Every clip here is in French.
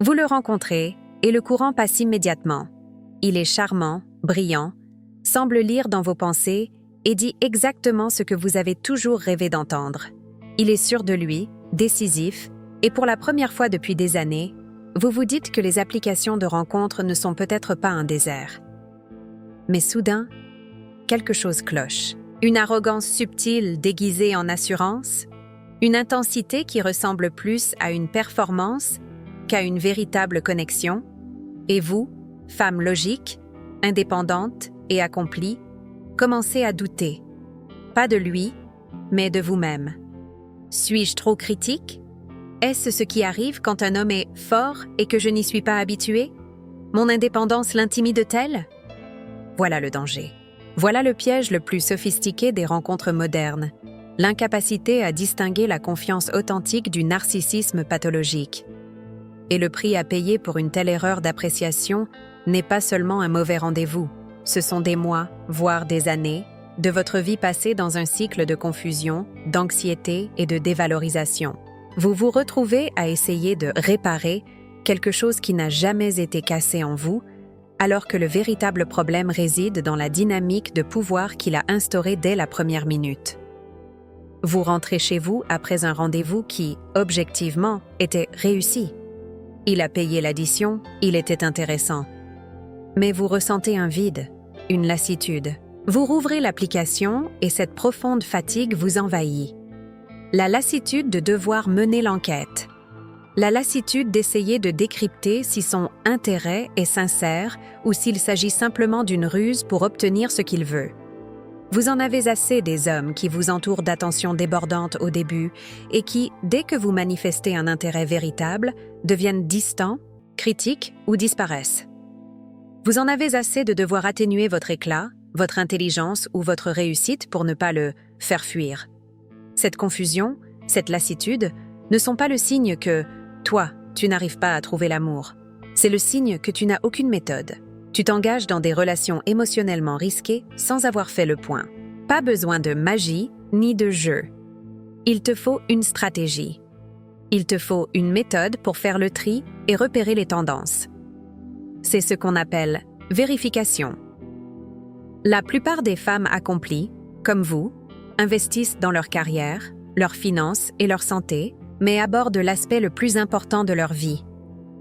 Vous le rencontrez et le courant passe immédiatement. Il est charmant, brillant, semble lire dans vos pensées et dit exactement ce que vous avez toujours rêvé d'entendre. Il est sûr de lui, décisif, et pour la première fois depuis des années, vous vous dites que les applications de rencontre ne sont peut-être pas un désert. Mais soudain, quelque chose cloche. Une arrogance subtile déguisée en assurance, une intensité qui ressemble plus à une performance qu'à une véritable connexion, et vous, femme logique, indépendante et accomplie, commencez à douter. Pas de lui, mais de vous-même. Suis-je trop critique? Est-ce ce qui arrive quand un homme est fort et que je n'y suis pas habituée? Mon indépendance l'intimide-t-elle? Voilà le danger. Voilà le piège le plus sophistiqué des rencontres modernes, l'incapacité à distinguer la confiance authentique du narcissisme pathologique. Et le prix à payer pour une telle erreur d'appréciation n'est pas seulement un mauvais rendez-vous, ce sont des mois, voire des années, de votre vie passée dans un cycle de confusion, d'anxiété et de dévalorisation. Vous vous retrouvez à essayer de réparer quelque chose qui n'a jamais été cassé en vous, alors que le véritable problème réside dans la dynamique de pouvoir qu'il a instaurée dès la première minute. Vous rentrez chez vous après un rendez-vous qui, objectivement, était réussi. Il a payé l'addition, il était intéressant. Mais vous ressentez un vide, une lassitude. Vous rouvrez l'application et cette profonde fatigue vous envahit. La lassitude de devoir mener l'enquête. La lassitude d'essayer de décrypter si son intérêt est sincère ou s'il s'agit simplement d'une ruse pour obtenir ce qu'il veut. Vous en avez assez des hommes qui vous entourent d'attention débordante au début et qui, dès que vous manifestez un intérêt véritable, deviennent distants, critiques ou disparaissent. Vous en avez assez de devoir atténuer votre éclat, votre intelligence ou votre réussite pour ne pas le faire fuir. Cette confusion, cette lassitude, ne sont pas le signe que, toi, tu n'arrives pas à trouver l'amour. C'est le signe que tu n'as aucune méthode. Tu t'engages dans des relations émotionnellement risquées sans avoir fait le point. Pas besoin de magie ni de jeu. Il te faut une stratégie. Il te faut une méthode pour faire le tri et repérer les tendances. C'est ce qu'on appelle vérification. La plupart des femmes accomplies, comme vous, investissent dans leur carrière, leurs finances et leur santé, mais abordent l'aspect le plus important de leur vie,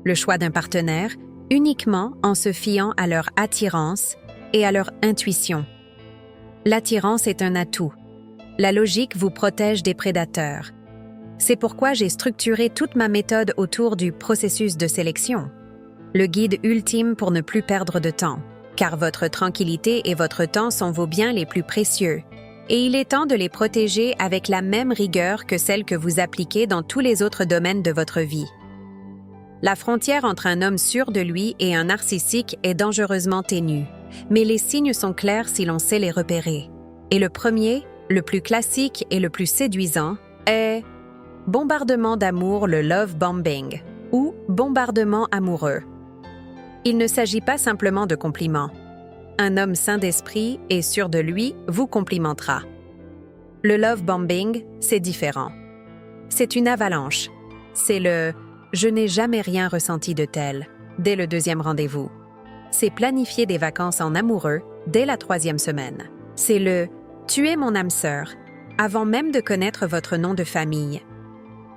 le choix d'un partenaire, uniquement en se fiant à leur attirance et à leur intuition. L'attirance est un atout. La logique vous protège des prédateurs. C'est pourquoi j'ai structuré toute ma méthode autour du processus de sélection. Le guide ultime pour ne plus perdre de temps, car votre tranquillité et votre temps sont vos biens les plus précieux. Et il est temps de les protéger avec la même rigueur que celle que vous appliquez dans tous les autres domaines de votre vie. La frontière entre un homme sûr de lui et un narcissique est dangereusement ténue, mais les signes sont clairs si l'on sait les repérer. Et le premier, le plus classique et le plus séduisant, est bombardement d'amour, le love bombing, ou bombardement amoureux. Il ne s'agit pas simplement de compliments. Un homme sain d'esprit et sûr de lui vous complimentera. Le love bombing, c'est différent. C'est une avalanche. C'est le « je n'ai jamais rien ressenti de tel » dès le deuxième rendez-vous. C'est planifier des vacances en amoureux dès la 3e semaine. C'est le « tu es mon âme sœur » avant même de connaître votre nom de famille.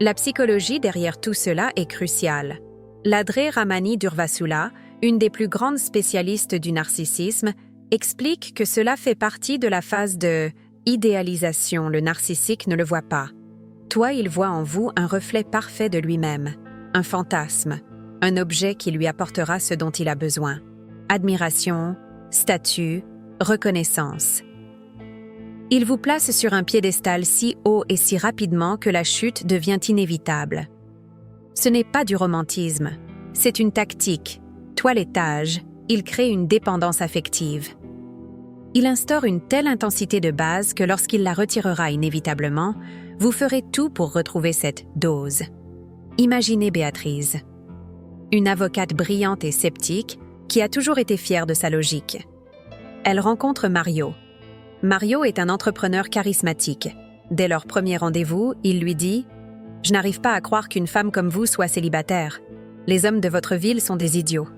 La psychologie derrière tout cela est cruciale. Ladré Ramani Durvasula, une des plus grandes spécialistes du narcissisme, explique que cela fait partie de la phase de idéalisation. Le narcissique ne le voit pas. Toi, il voit en vous un reflet parfait de lui-même, un fantasme, un objet qui lui apportera ce dont il a besoin. Admiration, statut, reconnaissance. Il vous place sur un piédestal si haut et si rapidement que la chute devient inévitable. Ce n'est pas du romantisme, c'est une tactique. Toilettage, il crée une dépendance affective. Il instaure une telle intensité de base que lorsqu'il la retirera inévitablement, vous ferez tout pour retrouver cette dose. Imaginez Béatrice, une avocate brillante et sceptique qui a toujours été fière de sa logique. Elle rencontre Mario. Mario est un entrepreneur charismatique. Dès leur premier rendez-vous, il lui dit « Je n'arrive pas à croire qu'une femme comme vous soit célibataire. Les hommes de votre ville sont des idiots.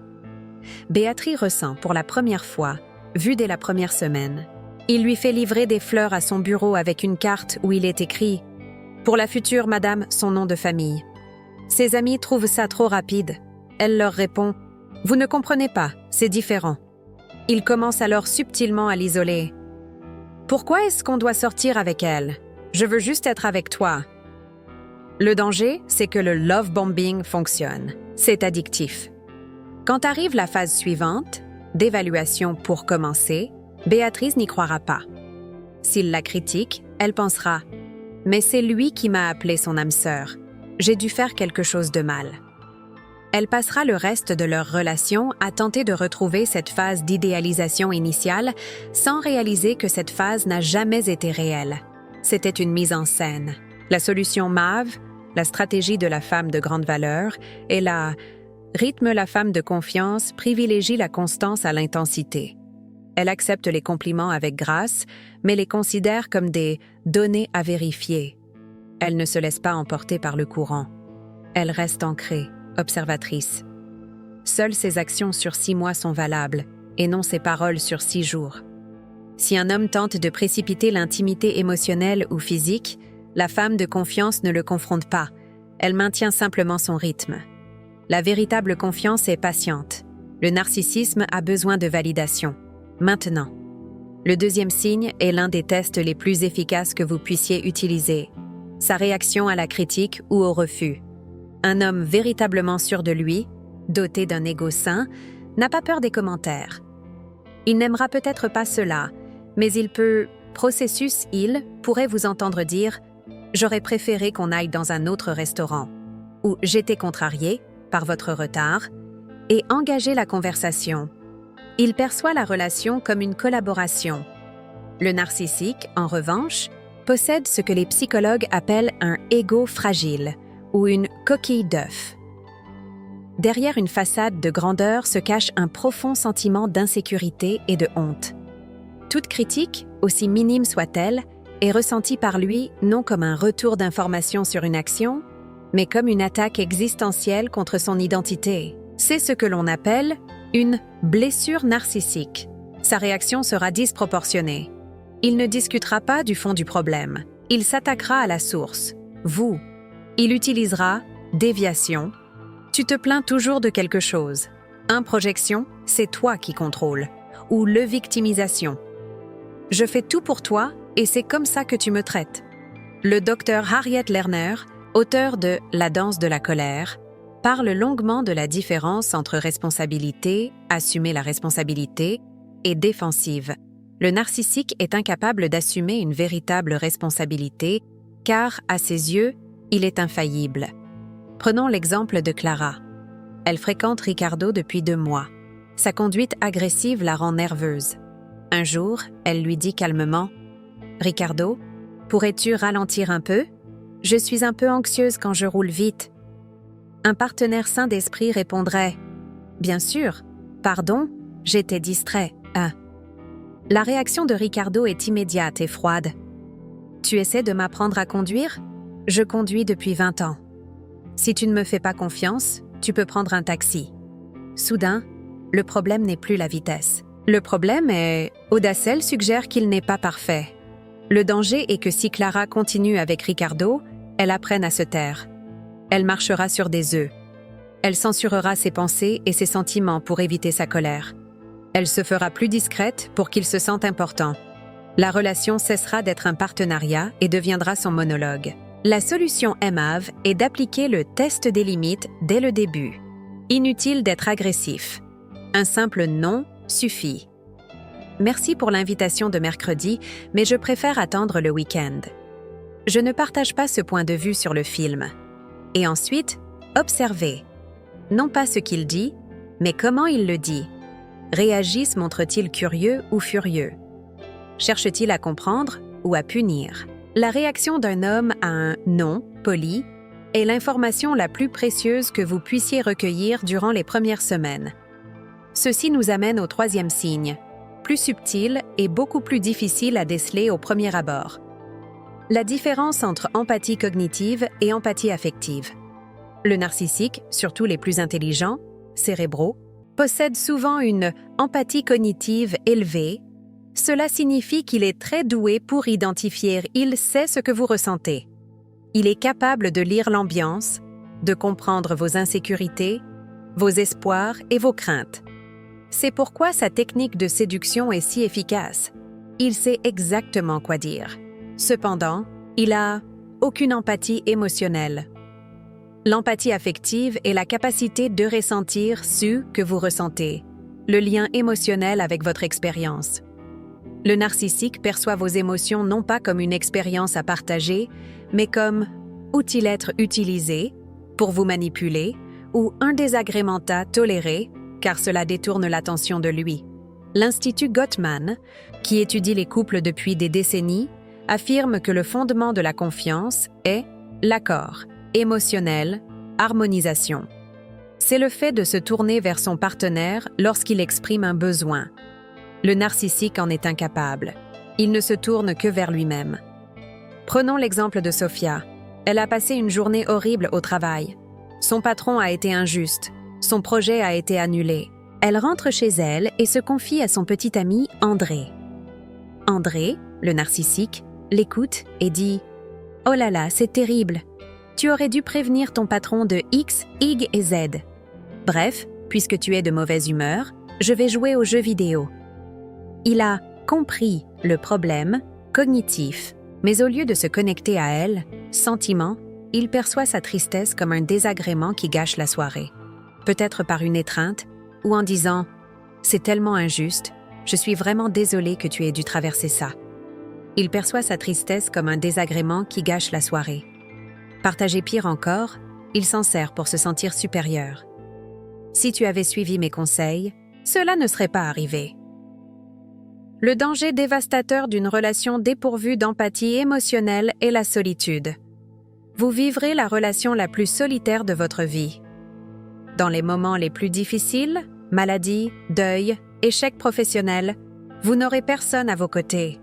Béatrice ressent pour la première fois, vu dès la première semaine. Il lui fait livrer des fleurs à son bureau avec une carte où il est écrit « Pour la future madame, son nom de famille ». Ses amis trouvent ça trop rapide. Elle leur répond « Vous ne comprenez pas, c'est différent ». Il commence alors subtilement à l'isoler. « Pourquoi est-ce qu'on doit sortir avec elle? Je veux juste être avec toi. » Le danger, c'est que le love bombing fonctionne. C'est addictif. Quand arrive la phase suivante, d'évaluation pour commencer, Béatrice n'y croira pas. S'il la critique, elle pensera « Mais c'est lui qui m'a appelé son âme sœur. J'ai dû faire quelque chose de mal. » Elle passera le reste de leur relation à tenter de retrouver cette phase d'idéalisation initiale sans réaliser que cette phase n'a jamais été réelle. C'était une mise en scène. La solution MAV, la stratégie de la femme de grande valeur, et la rythme la femme de confiance privilégie la constance à l'intensité. Elle accepte les compliments avec grâce, mais les considère comme des données à vérifier. Elle ne se laisse pas emporter par le courant. Elle reste ancrée, observatrice. Seules ses actions sur 6 mois sont valables, et non ses paroles sur 6 jours. Si un homme tente de précipiter l'intimité émotionnelle ou physique, la femme de confiance ne le confronte pas, elle maintient simplement son rythme. La véritable confiance est patiente. Le narcissisme a besoin de validation. Maintenant. Le deuxième signe est l'un des tests les plus efficaces que vous puissiez utiliser. Sa réaction à la critique ou au refus. Un homme véritablement sûr de lui, doté d'un ego sain, n'a pas peur des commentaires. Il n'aimera peut-être pas cela, mais il pourrait vous entendre dire « J'aurais préféré qu'on aille dans un autre restaurant » ou « J'étais contrarié par votre retard » et engager la conversation. Il perçoit la relation comme une collaboration. Le narcissique, en revanche, possède ce que les psychologues appellent un ego fragile ou une coquille d'œuf. Derrière une façade de grandeur se cache un profond sentiment d'insécurité et de honte. Toute critique, aussi minime soit-elle, est ressentie par lui non comme un retour d'information sur une action, mais comme une attaque existentielle contre son identité. C'est ce que l'on appelle une blessure narcissique. Sa réaction sera disproportionnée. Il ne discutera pas du fond du problème. Il s'attaquera à la source, vous. Il utilisera déviation. Tu te plains toujours de quelque chose. Projection, c'est toi qui contrôle. Ou le victimisation. Je fais tout pour toi et c'est comme ça que tu me traites. Le docteur Harriet Lerner, auteur de La danse de la colère, parle longuement de la différence entre responsabilité, assumer la responsabilité, et défensive. Le narcissique est incapable d'assumer une véritable responsabilité, car, à ses yeux, il est infaillible. Prenons l'exemple de Clara. Elle fréquente Ricardo depuis 2 mois. Sa conduite agressive la rend nerveuse. Un jour, elle lui dit calmement « Ricardo, pourrais-tu ralentir un peu? Je suis un peu anxieuse quand je roule vite. » Un partenaire sain d'esprit répondrait « Bien sûr, pardon, j'étais distrait. » La réaction de Ricardo est immédiate et froide. « Tu essaies de m'apprendre à conduire? Je conduis depuis 20 ans. Si tu ne me fais pas confiance, tu peux prendre un taxi. » Soudain, le problème n'est plus la vitesse. Le problème est, Audacel suggère qu'il n'est pas parfait. Le danger est que si Clara continue avec Ricardo, elle apprenne à se taire. Elle marchera sur des œufs. Elle censurera ses pensées et ses sentiments pour éviter sa colère. Elle se fera plus discrète pour qu'il se sente important. La relation cessera d'être un partenariat et deviendra son monologue. La solution MAV est d'appliquer le test des limites dès le début. Inutile d'être agressif. Un simple non suffit. Merci pour l'invitation de mercredi, mais je préfère attendre le week-end. Je ne partage pas ce point de vue sur le film. Et ensuite, observez. Non pas ce qu'il dit, mais comment il le dit. Réagisse montre-t-il curieux ou furieux? Cherche-t-il à comprendre ou à punir? La réaction d'un homme à un « non » poli est l'information la plus précieuse que vous puissiez recueillir durant les premières semaines. Ceci nous amène au 3e signe, plus subtil et beaucoup plus difficile à déceler au premier abord. La différence entre empathie cognitive et empathie affective. Le narcissique, surtout les plus intelligents, cérébraux, possède souvent une empathie cognitive élevée. Cela signifie qu'il est très doué pour identifier, il sait ce que vous ressentez. Il est capable de lire l'ambiance, de comprendre vos insécurités, vos espoirs et vos craintes. C'est pourquoi sa technique de séduction est si efficace. Il sait exactement quoi dire. Cependant, il n'a aucune empathie émotionnelle. L'empathie affective est la capacité de ressentir ce que vous ressentez, le lien émotionnel avec votre expérience. Le narcissique perçoit vos émotions non pas comme une expérience à partager, mais comme outil être utilisé pour vous manipuler ou un désagrément à tolérer, car cela détourne l'attention de lui. L'Institut Gottman, qui étudie les couples depuis des décennies, affirme que le fondement de la confiance est l'accord émotionnel, harmonisation. C'est le fait de se tourner vers son partenaire lorsqu'il exprime un besoin. Le narcissique en est incapable. Il ne se tourne que vers lui-même. Prenons l'exemple de Sophia. Elle a passé une journée horrible au travail. Son patron a été injuste. Son projet a été annulé. Elle rentre chez elle et se confie à son petit ami André. André, le narcissique, l'écoute et dit « Oh là là, c'est terrible. Tu aurais dû prévenir ton patron de X, Y et Z. Bref, puisque tu es de mauvaise humeur, je vais jouer aux jeux vidéo. » Il a compris le problème cognitif, mais au lieu de se connecter à elle, sentiment, il perçoit sa tristesse comme un désagrément qui gâche la soirée. Peut-être par une étreinte, ou en disant « C'est tellement injuste, je suis vraiment désolé que tu aies dû traverser ça. » Il perçoit sa tristesse comme un désagrément qui gâche la soirée. Partagé pire encore, il s'en sert pour se sentir supérieur. Si tu avais suivi mes conseils, cela ne serait pas arrivé. Le danger dévastateur d'une relation dépourvue d'empathie émotionnelle est la solitude. Vous vivrez la relation la plus solitaire de votre vie. Dans les moments les plus difficiles, maladie, deuil, échec professionnel, vous n'aurez personne à vos côtés.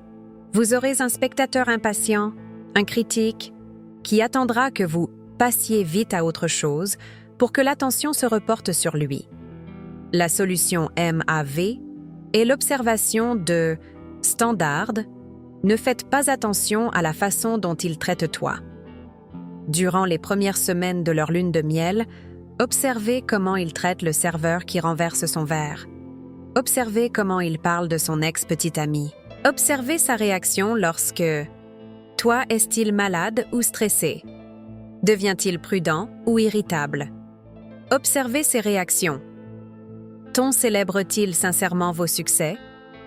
Vous aurez un spectateur impatient, un critique, qui attendra que vous passiez vite à autre chose pour que l'attention se reporte sur lui. La solution MAV est l'observation de « standard », ne faites pas attention à la façon dont il traite toi. Durant les premières semaines de leur lune de miel, observez comment il traite le serveur qui renverse son verre. Observez comment il parle de son ex-petite amie. Observez sa réaction lorsque « Toi, est-il malade ou stressé? Devient-il prudent ou irritable? » Observez ses réactions. Ton célèbre-t-il sincèrement vos succès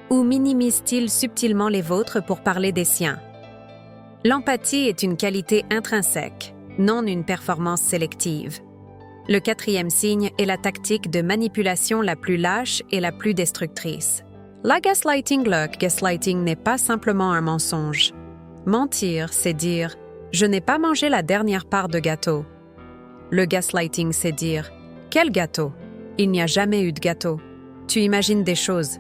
ou minimise-t-il subtilement les vôtres pour parler des siens? L'empathie est une qualité intrinsèque, non une performance sélective. Le 4e signe est la tactique de manipulation la plus lâche et la plus destructrice. Le gaslighting n'est pas simplement un mensonge. Mentir, c'est dire « je n'ai pas mangé la dernière part de gâteau ». Le gaslighting, c'est dire « quel gâteau? Il n'y a jamais eu de gâteau. Tu imagines des choses.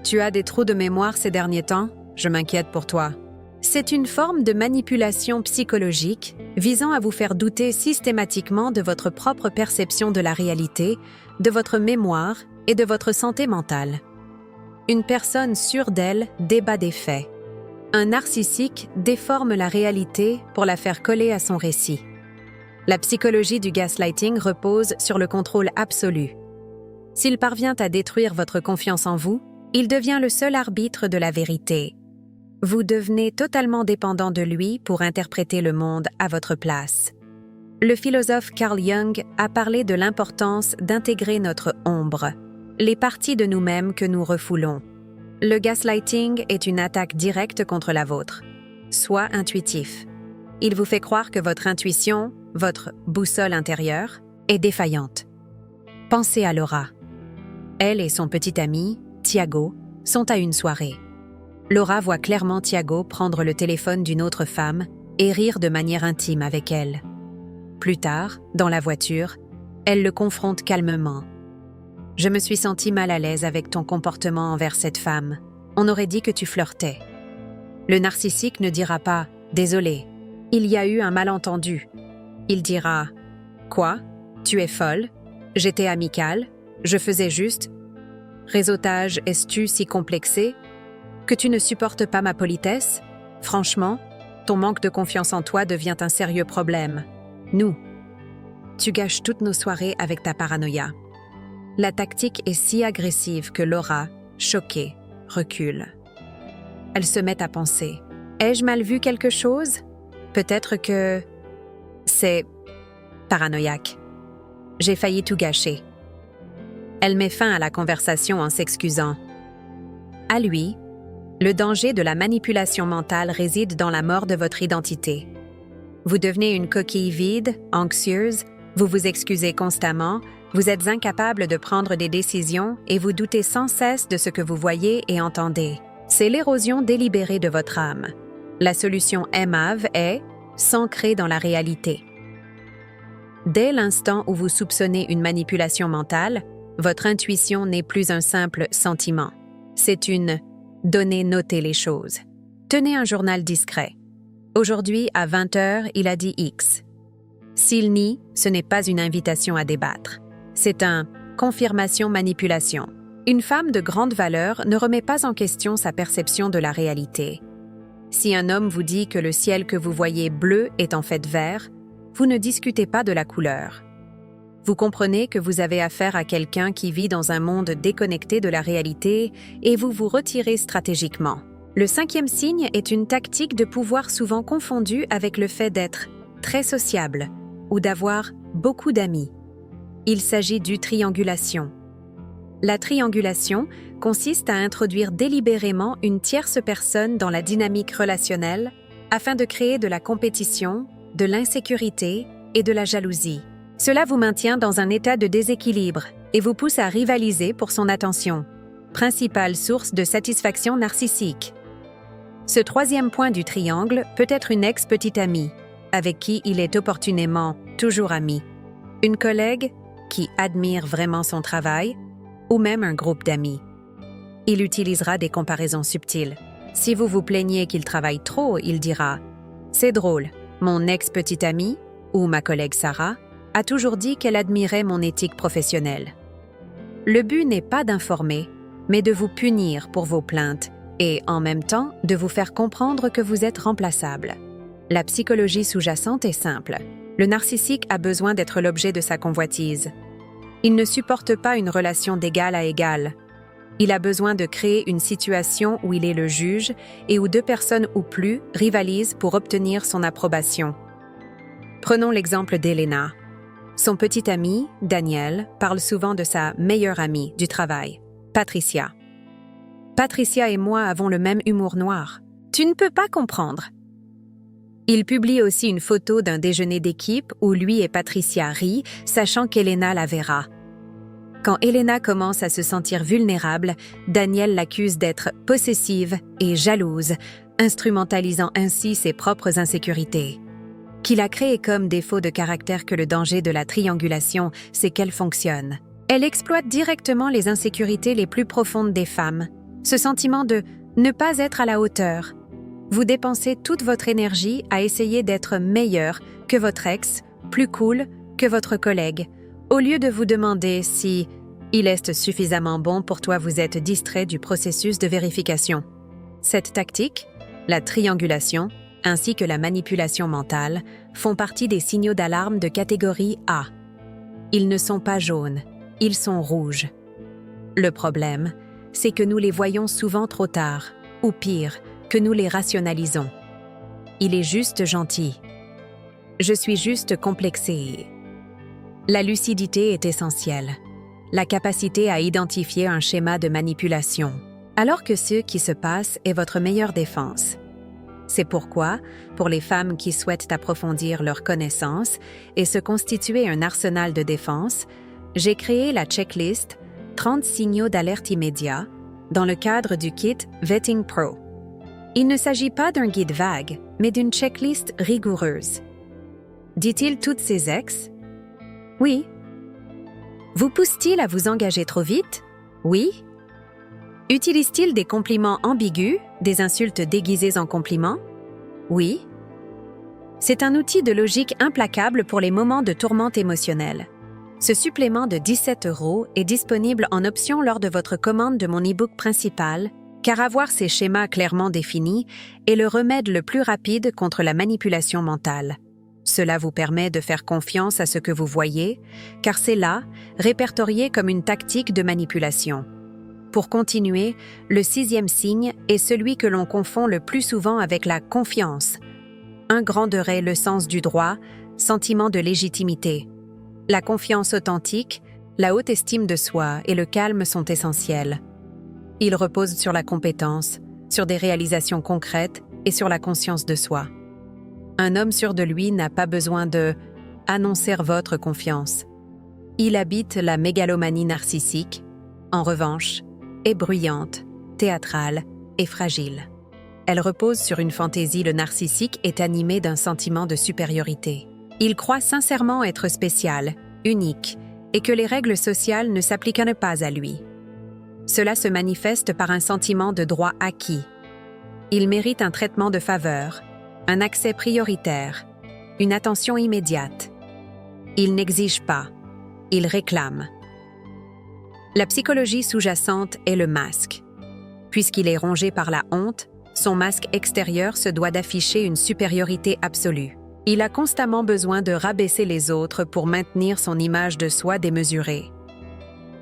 Tu as des trous de mémoire ces derniers temps? Je m'inquiète pour toi. » C'est une forme de manipulation psychologique visant à vous faire douter systématiquement de votre propre perception de la réalité, de votre mémoire et de votre santé mentale. Une personne sûre d'elle débat des faits. Un narcissique déforme la réalité pour la faire coller à son récit. La psychologie du gaslighting repose sur le contrôle absolu. S'il parvient à détruire votre confiance en vous, il devient le seul arbitre de la vérité. Vous devenez totalement dépendant de lui pour interpréter le monde à votre place. Le philosophe Carl Jung a parlé de l'importance d'intégrer notre ombre, les parties de nous-mêmes que nous refoulons. Le gaslighting est une attaque directe contre la vôtre. Sois intuitif. Il vous fait croire que votre intuition, votre boussole intérieure, est défaillante. Pensez à Laura. Elle et son petit ami, Thiago, sont à une soirée. Laura voit clairement Thiago prendre le téléphone d'une autre femme et rire de manière intime avec elle. Plus tard, dans la voiture, elle le confronte calmement. « Je me suis sentie mal à l'aise avec ton comportement envers cette femme. On aurait dit que tu flirtais. » Le narcissique ne dira pas « Désolé, il y a eu un malentendu ». Il dira « Quoi? Tu es folle. J'étais amicale. Je faisais juste. Réseautage, es-tu si complexé que tu ne supportes pas ma politesse? Franchement, ton manque de confiance en toi devient un sérieux problème. Nous. Tu gâches toutes nos soirées avec ta paranoïa. La tactique est si agressive que Laura, choquée, recule. Elle se met à penser. Ai-je mal vu quelque chose? Peut-être que... C'est... paranoïaque. J'ai failli tout gâcher. Elle met fin à la conversation en s'excusant. À lui, le danger de la manipulation mentale réside dans la mort de votre identité. Vous devenez une coquille vide, anxieuse, vous vous excusez constamment, vous êtes incapable de prendre des décisions et vous doutez sans cesse de ce que vous voyez et entendez. C'est l'érosion délibérée de votre âme. La solution aimable est s'ancrer dans la réalité. Dès l'instant où vous soupçonnez une manipulation mentale, votre intuition n'est plus un simple sentiment. C'est une « donnez noter les choses ». Tenez un journal discret. Aujourd'hui, à 20h, il a dit X. S'il nie, ce n'est pas une invitation à débattre. C'est un « confirmation-manipulation ». Une femme de grande valeur ne remet pas en question sa perception de la réalité. Si un homme vous dit que le ciel que vous voyez bleu est en fait vert, vous ne discutez pas de la couleur. Vous comprenez que vous avez affaire à quelqu'un qui vit dans un monde déconnecté de la réalité et vous vous retirez stratégiquement. Le 5e signe est une tactique de pouvoir souvent confondue avec le fait d'être très sociable ou d'avoir beaucoup d'amis. Il s'agit du triangulation. La triangulation consiste à introduire délibérément une tierce personne dans la dynamique relationnelle afin de créer de la compétition, de l'insécurité et de la jalousie. Cela vous maintient dans un état de déséquilibre et vous pousse à rivaliser pour son attention, principale source de satisfaction narcissique. Ce 3e point du triangle peut être une ex-petite amie, avec qui il est opportunément toujours ami, une collègue qui admire vraiment son travail, ou même un groupe d'amis. Il utilisera des comparaisons subtiles. Si vous vous plaignez qu'il travaille trop, il dira « C'est drôle, mon ex-petite amie, ou ma collègue Sarah, a toujours dit qu'elle admirait mon éthique professionnelle. » Le but n'est pas d'informer, mais de vous punir pour vos plaintes et, en même temps, de vous faire comprendre que vous êtes remplaçable. La psychologie sous-jacente est simple. Le narcissique a besoin d'être l'objet de sa convoitise. Il ne supporte pas une relation d'égal à égal. Il a besoin de créer une situation où il est le juge et où 2 personnes ou plus rivalisent pour obtenir son approbation. Prenons l'exemple d'Elena. Son petit ami, Daniel, parle souvent de sa meilleure amie du travail, Patricia. Patricia et moi avons le même humour noir. Tu ne peux pas comprendre. Il publie aussi une photo d'un déjeuner d'équipe où lui et Patricia rient, sachant qu'Elena la verra. Quand Elena commence à se sentir vulnérable, Daniel l'accuse d'être possessive et jalouse, instrumentalisant ainsi ses propres insécurités. Qu'il a créé comme défaut de caractère que le danger de la triangulation, c'est qu'elle fonctionne. Elle exploite directement les insécurités les plus profondes des femmes. Ce sentiment de ne pas être à la hauteur. Vous dépensez toute votre énergie à essayer d'être meilleur que votre ex, plus cool que votre collègue. Au lieu de vous demander si il est suffisamment bon pour toi, vous êtes distrait du processus de vérification. Cette tactique, la triangulation, ainsi que la manipulation mentale, font partie des signaux d'alarme de catégorie A. Ils ne sont pas jaunes, ils sont rouges. Le problème, c'est que nous les voyons souvent trop tard, ou pire, que nous les rationalisons. Il est juste gentil. Je suis juste complexée. La lucidité est essentielle. La capacité à identifier un schéma de manipulation, alors que ce qui se passe est votre meilleure défense. C'est pourquoi, pour les femmes qui souhaitent approfondir leurs connaissances et se constituer un arsenal de défense, j'ai créé la checklist 30 signaux d'alerte immédiat dans le cadre du kit Vetting Pro. Il ne s'agit pas d'un guide vague, mais d'une checklist rigoureuse. Dit-il toutes ses ex? Oui. Vous pousse-t-il à vous engager trop vite? Oui. Utilise-t-il des compliments ambigus, des insultes déguisées en compliments? Oui. C'est un outil de logique implacable pour les moments de tourmente émotionnelle. Ce supplément de 17 € est disponible en option lors de votre commande de mon e-book principal, car avoir ces schémas clairement définis est le remède le plus rapide contre la manipulation mentale. Cela vous permet de faire confiance à ce que vous voyez, car c'est là, répertorié comme une tactique de manipulation. Pour continuer, le 6e signe est celui que l'on confond le plus souvent avec la confiance. Ingranderait le sens du droit, sentiment de légitimité. La confiance authentique, la haute estime de soi et le calme sont essentiels. Ils reposent sur la compétence, sur des réalisations concrètes et sur la conscience de soi. Un homme sûr de lui n'a pas besoin de « annoncer votre confiance ». Il habite la mégalomanie narcissique, en revanche, est bruyante, théâtrale et fragile. Elle repose sur une fantaisie. Le narcissique est animé d'un sentiment de supériorité. Il croit sincèrement être spécial, unique, et que les règles sociales ne s'appliquent pas à lui. Cela se manifeste par un sentiment de droit acquis. Il mérite un traitement de faveur, un accès prioritaire, une attention immédiate. Il n'exige pas, il réclame. La psychologie sous-jacente est le masque. Puisqu'il est rongé par la honte, son masque extérieur se doit d'afficher une supériorité absolue. Il a constamment besoin de rabaisser les autres pour maintenir son image de soi démesurée.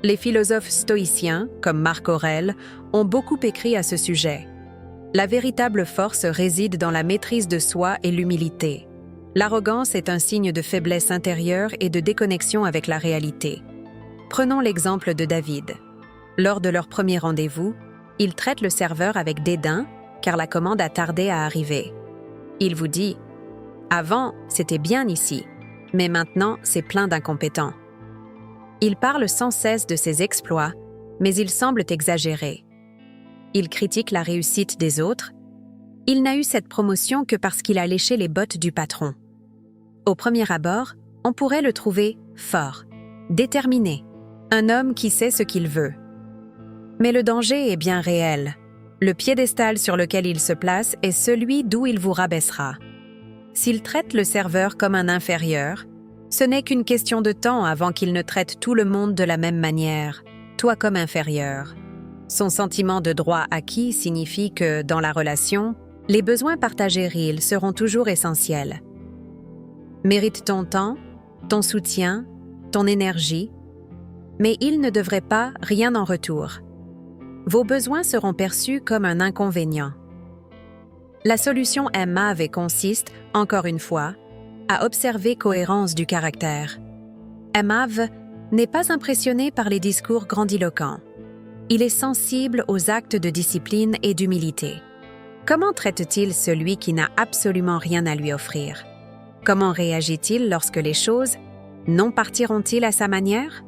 Les philosophes stoïciens, comme Marc Aurèle, ont beaucoup écrit à ce sujet. La véritable force réside dans la maîtrise de soi et l'humilité. L'arrogance est un signe de faiblesse intérieure et de déconnexion avec la réalité. Prenons l'exemple de David. Lors de leur premier rendez-vous, il traite le serveur avec dédain, car la commande a tardé à arriver. Il vous dit « Avant, c'était bien ici, mais maintenant, c'est plein d'incompétents. » Il parle sans cesse de ses exploits, mais ils semblent exagérés. Il critique la réussite des autres. Il n'a eu cette promotion que parce qu'il a léché les bottes du patron. Au premier abord, on pourrait le trouver fort, déterminé, un homme qui sait ce qu'il veut. Mais le danger est bien réel. Le piédestal sur lequel il se place est celui d'où il vous rabaissera. S'il traite le serveur comme un inférieur, ce n'est qu'une question de temps avant qu'il ne traite tout le monde de la même manière, toi comme inférieur. Son sentiment de droit acquis signifie que, dans la relation, les besoins partagés réels seront toujours essentiels. Mérite ton temps, ton soutien, ton énergie, mais il ne devrait pas rien en retour. Vos besoins seront perçus comme un inconvénient. La solution aimable consiste, encore une fois, à observer cohérence du caractère. Aimable n'est pas impressionné par les discours grandiloquents. Il est sensible aux actes de discipline et d'humilité. Comment traite-t-il celui qui n'a absolument rien à lui offrir? Comment réagit-il lorsque les choses non partiront-ils à sa manière?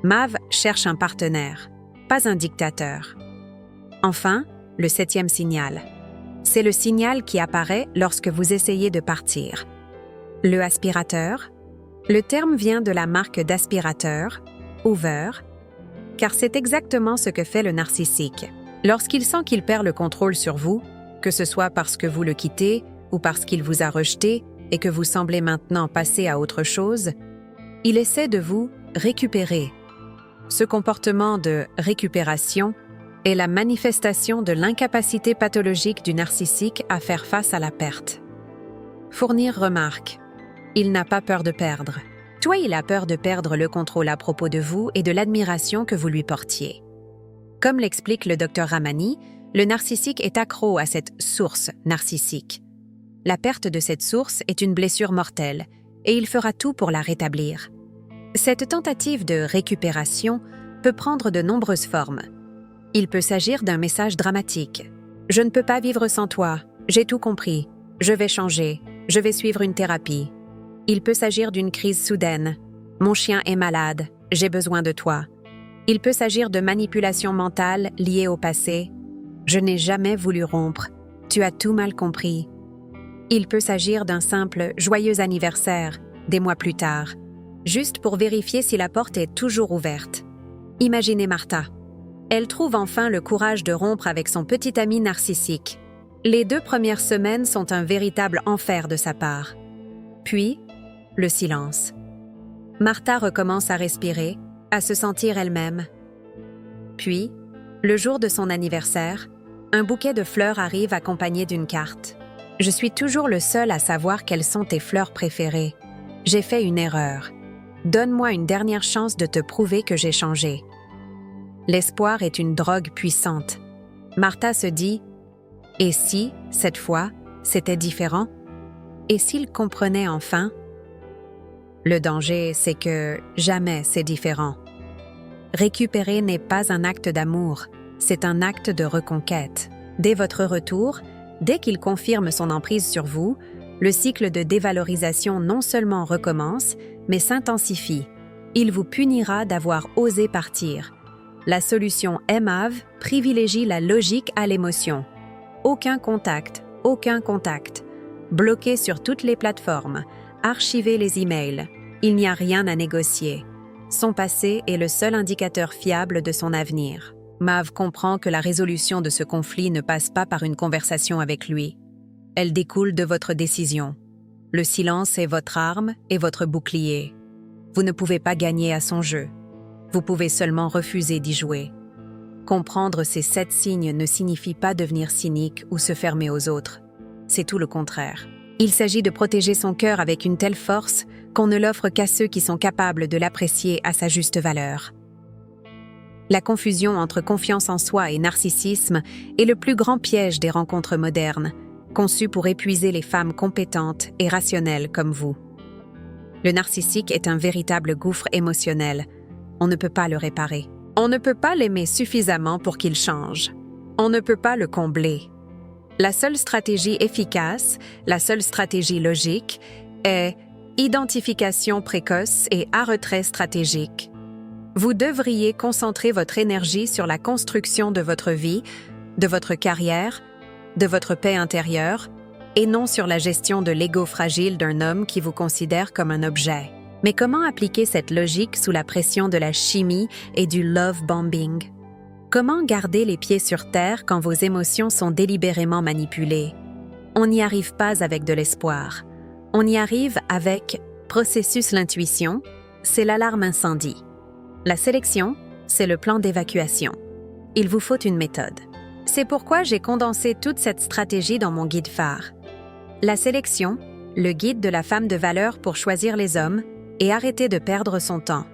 Mav cherche un partenaire, pas un dictateur. Enfin, le 7e signal. C'est le signal qui apparaît lorsque vous essayez de partir. Le aspirateur. Le terme vient de la marque d'aspirateur, Hoover, car c'est exactement ce que fait le narcissique. Lorsqu'il sent qu'il perd le contrôle sur vous, que ce soit parce que vous le quittez ou parce qu'il vous a rejeté et que vous semblez maintenant passer à autre chose, il essaie de vous récupérer. Ce comportement de récupération est la manifestation de l'incapacité pathologique du narcissique à faire face à la perte. Fournir remarque. Il n'a pas peur de perdre. Toi, il a peur de perdre le contrôle à propos de vous et de l'admiration que vous lui portiez. Comme l'explique le Dr Ramani, le narcissique est accro à cette source narcissique. La perte de cette source est une blessure mortelle et il fera tout pour la rétablir. Cette tentative de récupération peut prendre de nombreuses formes. Il peut s'agir d'un message dramatique. « Je ne peux pas vivre sans toi, j'ai tout compris, je vais changer, je vais suivre une thérapie. » Il peut s'agir d'une crise soudaine. « Mon chien est malade, j'ai besoin de toi. » Il peut s'agir de manipulation mentale liée au passé. « Je n'ai jamais voulu rompre, tu as tout mal compris. » Il peut s'agir d'un simple « joyeux anniversaire » des mois plus tard, juste pour vérifier si la porte est toujours ouverte. Imaginez Martha. Elle trouve enfin le courage de rompre avec son petit ami narcissique. Les 2 premières semaines sont un véritable enfer de sa part. Puis, le silence. Martha recommence à respirer, à se sentir elle-même. Puis, le jour de son anniversaire, un bouquet de fleurs arrive accompagné d'une carte. « Je suis toujours le seul à savoir quelles sont tes fleurs préférées. J'ai fait une erreur. Donne-moi une dernière chance de te prouver que j'ai changé. » L'espoir est une drogue puissante. Martha se dit « Et si, cette fois, c'était différent? Et s'il comprenait enfin? » Le danger, c'est que jamais c'est différent. Récupérer n'est pas un acte d'amour, c'est un acte de reconquête. Dès votre retour, dès qu'il confirme son emprise sur vous, le cycle de dévalorisation non seulement recommence, mais s'intensifie. Il vous punira d'avoir osé partir. La solution MAV privilégie la logique à l'émotion. Aucun contact, aucun contact. Bloqué sur toutes les plateformes. Archiver les emails. Il n'y a rien à négocier. Son passé est le seul indicateur fiable de son avenir. Mav comprend que la résolution de ce conflit ne passe pas par une conversation avec lui. Elle découle de votre décision. Le silence est votre arme et votre bouclier. Vous ne pouvez pas gagner à son jeu. Vous pouvez seulement refuser d'y jouer. Comprendre ces 7 signes ne signifie pas devenir cynique ou se fermer aux autres. C'est tout le contraire. Il s'agit de protéger son cœur avec une telle force qu'on ne l'offre qu'à ceux qui sont capables de l'apprécier à sa juste valeur. La confusion entre confiance en soi et narcissisme est le plus grand piège des rencontres modernes, conçu pour épuiser les femmes compétentes et rationnelles comme vous. Le narcissique est un véritable gouffre émotionnel. On ne peut pas le réparer. On ne peut pas l'aimer suffisamment pour qu'il change. On ne peut pas le combler. La seule stratégie efficace, la seule stratégie logique est identification précoce et retrait stratégique. Vous devriez concentrer votre énergie sur la construction de votre vie, de votre carrière, de votre paix intérieure, et non sur la gestion de l'ego fragile d'un homme qui vous considère comme un objet. Mais comment appliquer cette logique sous la pression de la chimie et du love bombing? Comment garder les pieds sur terre quand vos émotions sont délibérément manipulées? On n'y arrive pas avec de l'espoir. On y arrive avec processus l'intuition, c'est l'alarme incendie. La sélection, c'est le plan d'évacuation. Il vous faut une méthode. C'est pourquoi j'ai condensé toute cette stratégie dans mon guide phare. La sélection, le guide de la femme de valeur pour choisir les hommes et arrêter de perdre son temps.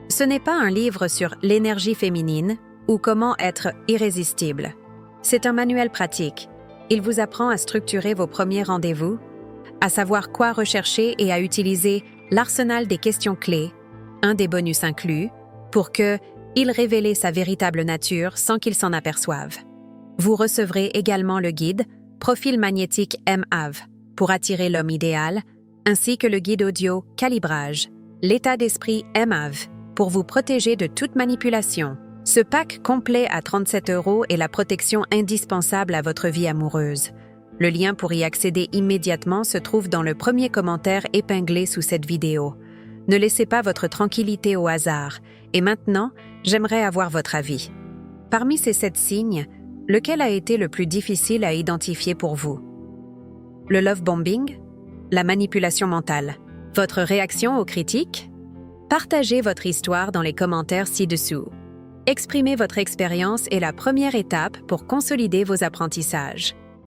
Ce n'est pas un livre sur l'énergie féminine ou comment être irrésistible. C'est un manuel pratique. Il vous apprend à structurer vos premiers rendez-vous, à savoir quoi rechercher et à utiliser l'arsenal des questions clés, un des bonus inclus, pour qu'il révèle sa véritable nature sans qu'il s'en aperçoive. Vous recevrez également le guide Profil magnétique MAV pour attirer l'homme idéal, ainsi que le guide audio Calibrage, l'état d'esprit MAV pour vous protéger de toute manipulation. Ce pack complet à 37 € est la protection indispensable à votre vie amoureuse. Le lien pour y accéder immédiatement se trouve dans le premier commentaire épinglé sous cette vidéo. Ne laissez pas votre tranquillité au hasard. Et maintenant, j'aimerais avoir votre avis. Parmi ces 7 signes, lequel a été le plus difficile à identifier pour vous? Le love bombing? La manipulation mentale? Votre réaction aux critiques? Partagez votre histoire dans les commentaires ci-dessous. Exprimer votre expérience est la première étape pour consolider vos apprentissages.